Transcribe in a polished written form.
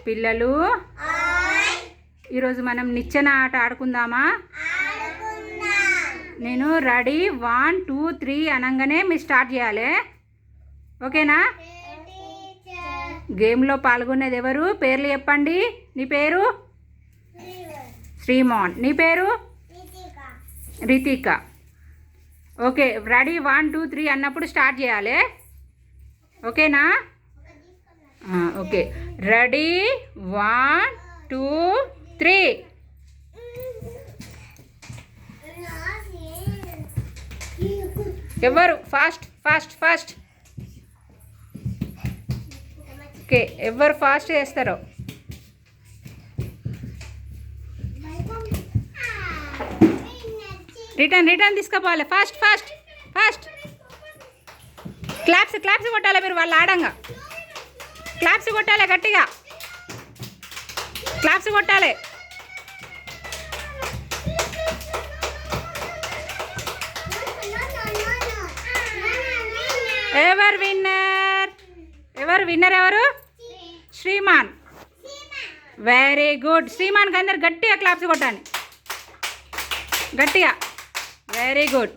పిల్లలు ఈరోజు మనం నిచ్చెన ఆట ఆడుకుందామా? నేను రెడీ 1 2 3 అనగానే మీరు స్టార్ట్ చేయాలి, ఓకేనా? గేమ్లో పాల్గొనేది ఎవరు? పేర్లు చెప్పండి. నీ పేరు? శ్రీమాన్. నీ పేరు? రితిక. ఓకే, రెడీ 1 2 3 అన్నప్పుడు స్టార్ట్ చేయాలి, ఓకేనా? Okay, ready 1 2 3. ఎవరు ఫాస్ట్ ఫాస్ట్ ఫాస్ట్? ఓకే, ఎవరు ఫాస్ట్ చేస్తారో. రిటర్న్ తీసుకుపోవాలి. Fast fast fast. క్లాప్స్ కొట్టాలి మీరు, వాళ్ళు ఆడంగా క్లాప్స్ కొట్టాలి, గట్టిగా క్లాప్స్ కొట్టాలి. ఎవరు విన్నర్ ఎవరు? శ్రీమాన్. Very good. శ్రీమాన్కి అందరు గట్టిగా క్లాప్స్ కొట్టండి, గట్టిగా. Very good.